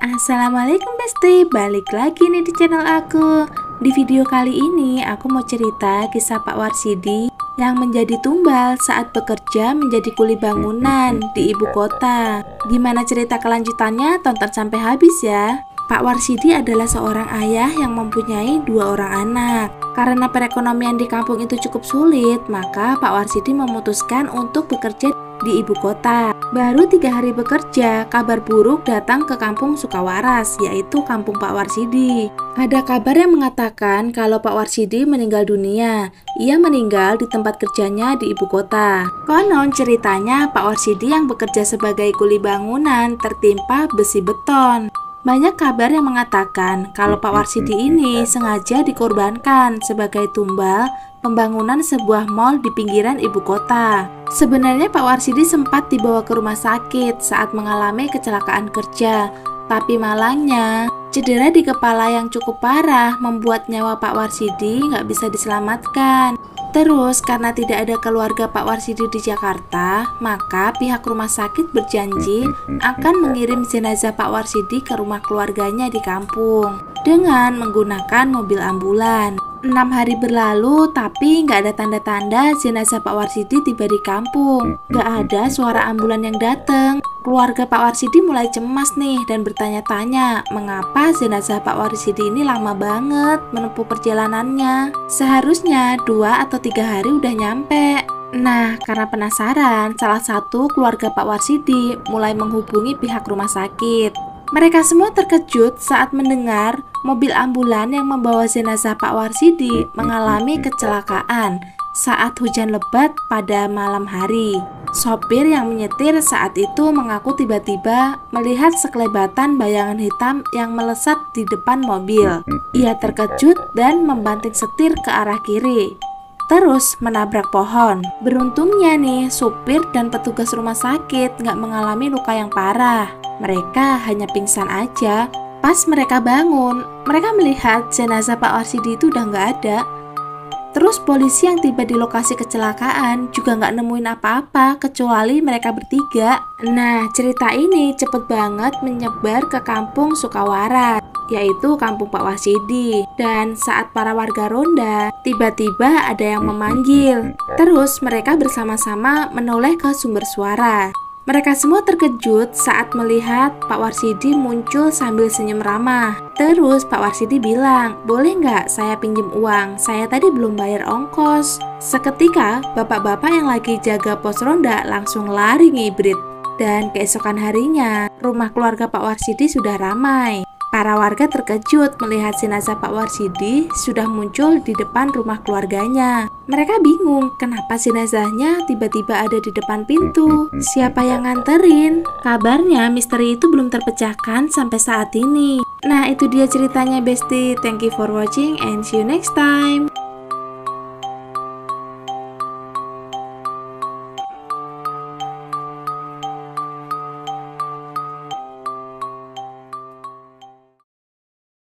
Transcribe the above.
Assalamualaikum Besti, balik lagi nih di channel aku. Di video kali ini aku mau cerita kisah Pak Warsidi yang menjadi tumbal saat bekerja menjadi kuli bangunan di ibu kota. Gimana cerita kelanjutannya? Tonton sampai habis ya. Pak Warsidi adalah seorang ayah yang mempunyai 2 orang anak. Karena perekonomian di kampung itu cukup sulit, maka Pak Warsidi memutuskan untuk bekerja di ibu kota. Baru 3 hari bekerja, kabar buruk datang ke kampung Sukawaras, yaitu kampung Pak Warsidi. Ada kabar yang mengatakan kalau Pak Warsidi meninggal dunia. Ia meninggal di tempat kerjanya di ibu kota. Konon ceritanya Pak Warsidi yang bekerja sebagai kuli bangunan tertimpa besi beton. Banyak kabar yang mengatakan kalau Pak Warsidi ini sengaja dikorbankan sebagai tumbal pembangunan sebuah mal di pinggiran ibu kota. Sebenarnya Pak Warsidi sempat dibawa ke rumah sakit saat mengalami kecelakaan kerja, tapi malangnya cedera di kepala yang cukup parah membuat nyawa Pak Warsidi nggak bisa diselamatkan. Terus karena tidak ada keluarga Pak Warsidi di Jakarta, maka pihak rumah sakit berjanji akan mengirim jenazah Pak Warsidi ke rumah keluarganya di kampung dengan menggunakan mobil ambulan. 6 hari berlalu tapi nggak ada tanda-tanda jenazah Pak Warsidi tiba di kampung. Nggak ada suara ambulan yang datang. Keluarga Pak Warsidi mulai cemas nih dan bertanya-tanya mengapa jenazah Pak Warsidi ini lama banget menempuh perjalanannya. Seharusnya 2 atau 3 hari udah nyampe. Nah, karena penasaran, salah satu keluarga Pak Warsidi mulai menghubungi pihak rumah sakit. Mereka semua terkejut saat mendengar mobil ambulan yang membawa jenazah Pak Warsidi mengalami kecelakaan saat hujan lebat pada malam hari. Sopir yang menyetir saat itu mengaku tiba-tiba melihat sekelebatan bayangan hitam yang melesat di depan mobil. Ia terkejut dan membanting setir ke arah kiri, terus menabrak pohon. Beruntungnya nih, supir dan petugas rumah sakit nggak mengalami luka yang parah. Mereka hanya pingsan aja. Pas mereka bangun, mereka melihat jenazah Pak Warsidi itu udah nggak ada. Terus polisi yang tiba di lokasi kecelakaan juga nggak nemuin apa-apa kecuali mereka bertiga. Nah, cerita ini cepet banget menyebar ke kampung Sukawaras, yaitu kampung Pak Warsidi. Dan saat para warga ronda, tiba-tiba ada yang memanggil. Terus mereka bersama-sama menoleh ke sumber suara. Mereka semua terkejut saat melihat Pak Warsidi muncul sambil senyum ramah. Terus Pak Warsidi bilang, boleh nggak saya pinjem uang? Saya tadi belum bayar ongkos. Seketika, bapak-bapak yang lagi jaga pos ronda langsung lari ngibrit. Dan keesokan harinya, rumah keluarga Pak Warsidi sudah ramai. Para warga terkejut melihat jenazah Pak Warsidi sudah muncul di depan rumah keluarganya. Mereka bingung kenapa jenazahnya tiba-tiba ada di depan pintu. Siapa yang nganterin? Kabarnya misteri itu belum terpecahkan sampai saat ini. Nah, itu dia ceritanya Besti. Thank you for watching and see you next time.